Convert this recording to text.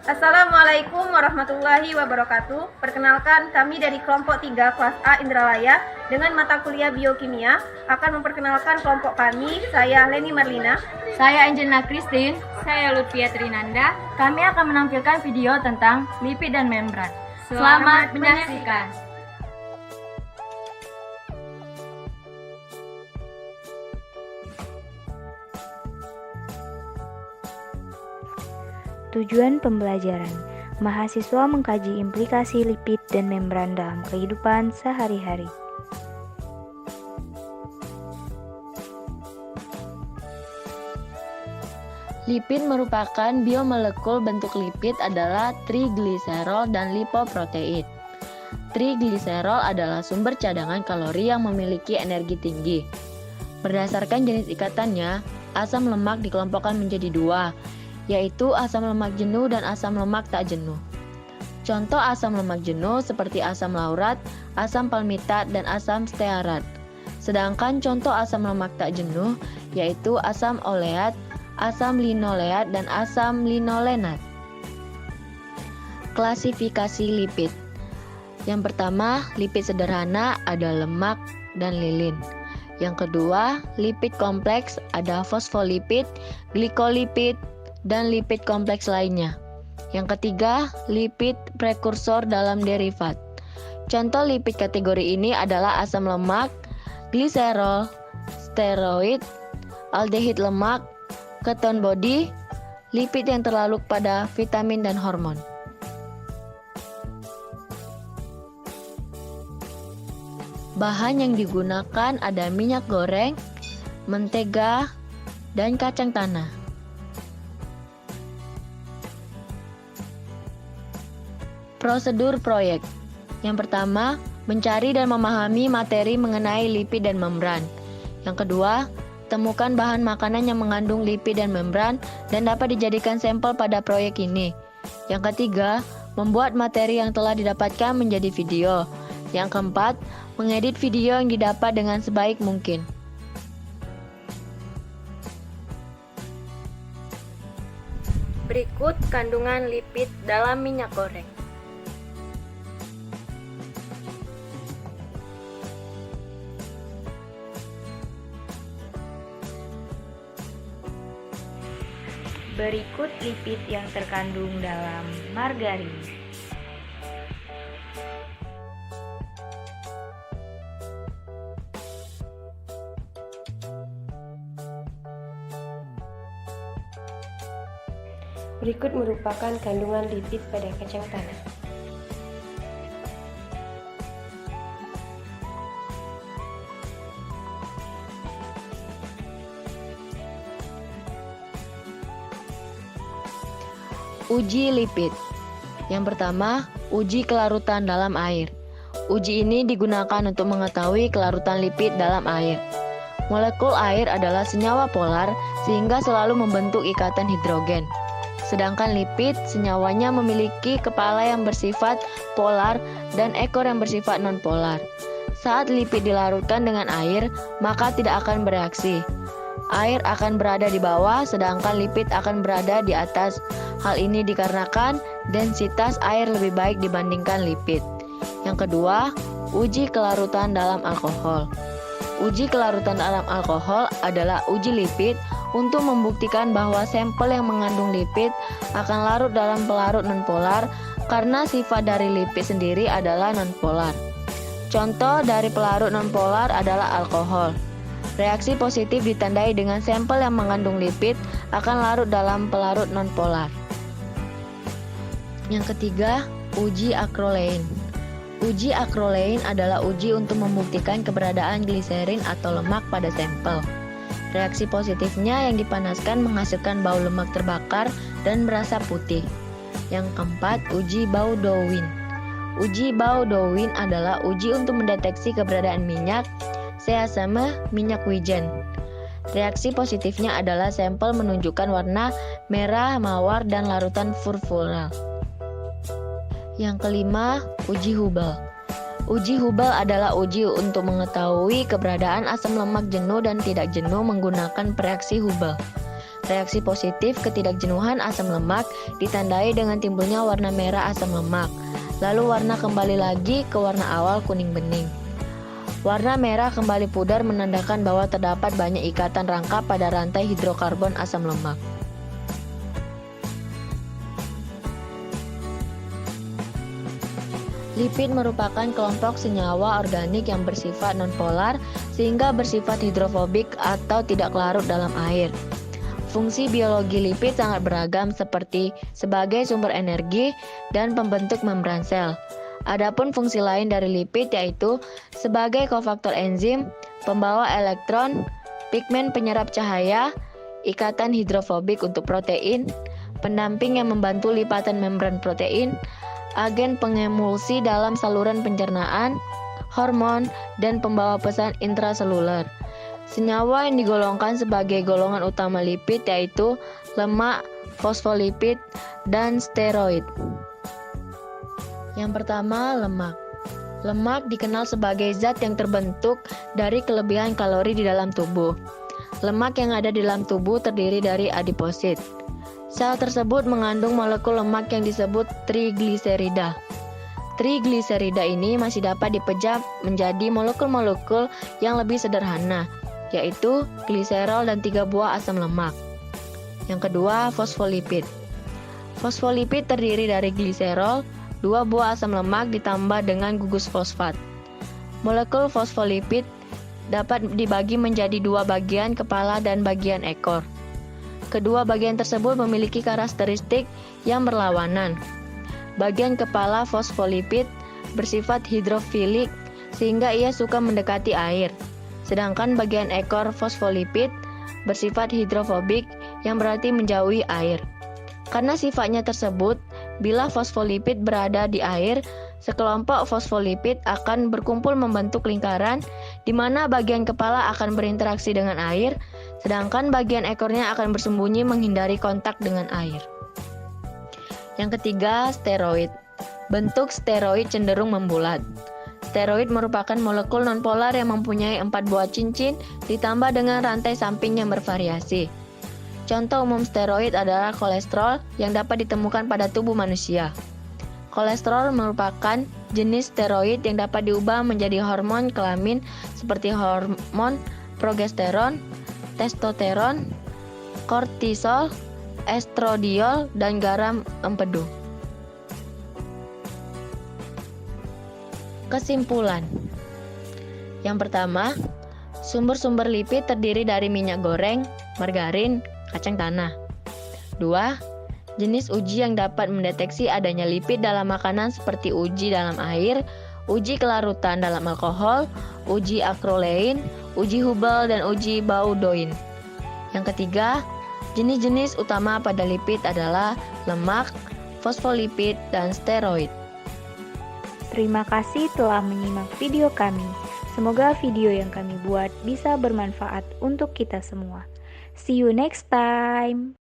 Assalamualaikum warahmatullahi wabarakatuh. Perkenalkan, kami dari kelompok 3 kelas A Indralaya dengan mata kuliah biokimia akan memperkenalkan kelompok kami. Saya Leni Marlina. Saya Angelina Christine. Saya Lutfia Trinanda. Kami akan menampilkan video tentang lipid dan membran. Selamat menyaksikan. Tujuan pembelajaran: mahasiswa mengkaji implikasi lipid dan membran dalam kehidupan sehari-hari. Lipid merupakan biomolekul bentuk lipid adalah trigliserol dan lipoprotein. Trigliserol adalah sumber cadangan kalori yang memiliki energi tinggi. Berdasarkan jenis ikatannya, asam lemak dikelompokkan menjadi dua, yaitu asam lemak jenuh dan asam lemak tak jenuh. Contoh asam lemak jenuh seperti asam laurat, asam palmitat, dan asam stearat. Sedangkan contoh asam lemak tak jenuh yaitu asam oleat, asam linoleat, dan asam linolenat. Klasifikasi lipid. Yang pertama, lipid sederhana ada lemak dan lilin. Yang kedua, lipid kompleks ada fosfolipid, glikolipid, dan lipid kompleks lainnya. Yang ketiga, lipid prekursor dalam derivat. Contoh lipid kategori ini adalah asam lemak, gliserol, steroid, aldehid lemak, keton body, lipid yang terlalu pada vitamin dan hormon. Bahan yang digunakan ada minyak goreng, mentega, dan kacang tanah. Prosedur proyek. Yang pertama, mencari dan memahami materi mengenai lipid dan membran. Yang kedua, temukan bahan makanan yang mengandung lipid dan membran dan dapat dijadikan sampel pada proyek ini. Yang ketiga, membuat materi yang telah didapatkan menjadi video. Yang keempat, mengedit video yang didapat dengan sebaik mungkin. Berikut kandungan lipid dalam minyak goreng. Berikut lipid yang terkandung dalam margarin. Berikut merupakan kandungan lipid pada kacang tanah. Uji lipid. Yang pertama, uji kelarutan dalam air. Uji ini digunakan untuk mengetahui kelarutan lipid dalam air. Molekul air adalah senyawa polar sehingga selalu membentuk ikatan hidrogen. Sedangkan lipid senyawanya memiliki kepala yang bersifat polar dan ekor yang bersifat nonpolar. Saat lipid dilarutkan dengan air, maka tidak akan bereaksi. Air akan berada di bawah, sedangkan lipid akan berada di atas. Hal ini dikarenakan densitas air lebih baik dibandingkan lipid. Yang kedua, uji kelarutan dalam alkohol. Uji kelarutan dalam alkohol adalah uji lipid untuk membuktikan bahwa sampel yang mengandung lipid akan larut dalam pelarut nonpolar karena sifat dari lipid sendiri adalah nonpolar. Contoh dari pelarut nonpolar adalah alkohol. Reaksi positif ditandai dengan sampel yang mengandung lipid akan larut dalam pelarut nonpolar. Yang ketiga, uji akrolein. Uji akrolein adalah uji untuk membuktikan keberadaan gliserin atau lemak pada sampel. Reaksi positifnya yang dipanaskan menghasilkan bau lemak terbakar dan berasa putih. Yang keempat, uji bau Dowin. Uji bau Dowin adalah uji untuk mendeteksi keberadaan minyak, sesame minyak wijen. Reaksi positifnya adalah sampel menunjukkan warna merah, mawar, dan larutan furfural. Yang kelima, uji Hubel. Uji Hubel adalah uji untuk mengetahui keberadaan asam lemak jenuh dan tidak jenuh menggunakan reaksi Hubel. Reaksi positif ketidakjenuhan asam lemak ditandai dengan timbulnya warna merah asam lemak, lalu warna kembali lagi ke warna awal kuning bening. Warna merah kembali pudar menandakan bahwa terdapat banyak ikatan rangkap pada rantai hidrokarbon asam lemak. Lipid merupakan kelompok senyawa organik yang bersifat nonpolar sehingga bersifat hidrofobik atau tidak larut dalam air. Fungsi biologi lipid sangat beragam seperti sebagai sumber energi dan pembentuk membran sel. Adapun fungsi lain dari lipid yaitu sebagai kofaktor enzim, pembawa elektron, pigmen penyerap cahaya, ikatan hidrofobik untuk protein, pendamping yang membantu lipatan membran protein, agen pengemulsi dalam saluran pencernaan, hormon, dan pembawa pesan intraseluler. Senyawa yang digolongkan sebagai golongan utama lipid yaitu lemak, fosfolipid, dan steroid. Yang pertama, lemak. Lemak dikenal sebagai zat yang terbentuk dari kelebihan kalori di dalam tubuh. Lemak yang ada di dalam tubuh terdiri dari adiposit. Sel tersebut mengandung molekul lemak yang disebut trigliserida. Trigliserida ini masih dapat dipecah menjadi molekul-molekul yang lebih sederhana, yaitu gliserol dan 3 buah asam lemak. Yang kedua, fosfolipid. Fosfolipid terdiri dari gliserol, 2 buah asam lemak ditambah dengan gugus fosfat. Molekul fosfolipid dapat dibagi menjadi 2 bagian kepala dan bagian ekor. Kedua bagian tersebut memiliki karakteristik yang berlawanan. Bagian kepala fosfolipid bersifat hidrofilik sehingga ia suka mendekati air. Sedangkan bagian ekor fosfolipid bersifat hidrofobik yang berarti menjauhi air. Karena sifatnya tersebut, bila fosfolipid berada di air, sekelompok fosfolipid akan berkumpul membentuk lingkaran di mana bagian kepala akan berinteraksi dengan air, sedangkan bagian ekornya akan bersembunyi menghindari kontak dengan air. Yang ketiga, steroid. Bentuk steroid cenderung membulat. Steroid merupakan molekul nonpolar yang mempunyai 4 buah cincin ditambah dengan rantai samping yang bervariasi. Contoh umum steroid adalah kolesterol yang dapat ditemukan pada tubuh manusia. Kolesterol merupakan jenis steroid yang dapat diubah menjadi hormon kelamin seperti hormon progesteron, testosteron, kortisol, estradiol, dan garam empedu. Kesimpulan. Yang pertama, sumber-sumber lipid terdiri dari minyak goreng, margarin, kacang tanah. 2. Jenis uji yang dapat mendeteksi adanya lipid dalam makanan seperti uji dalam air, uji kelarutan dalam alkohol, uji akrolein, uji Hubel, dan uji Baudoin. Yang ketiga, jenis-jenis utama pada lipid adalah lemak, fosfolipid, dan steroid. Terima kasih telah menyimak video kami. Semoga video yang kami buat bisa bermanfaat untuk kita semua. See you next time.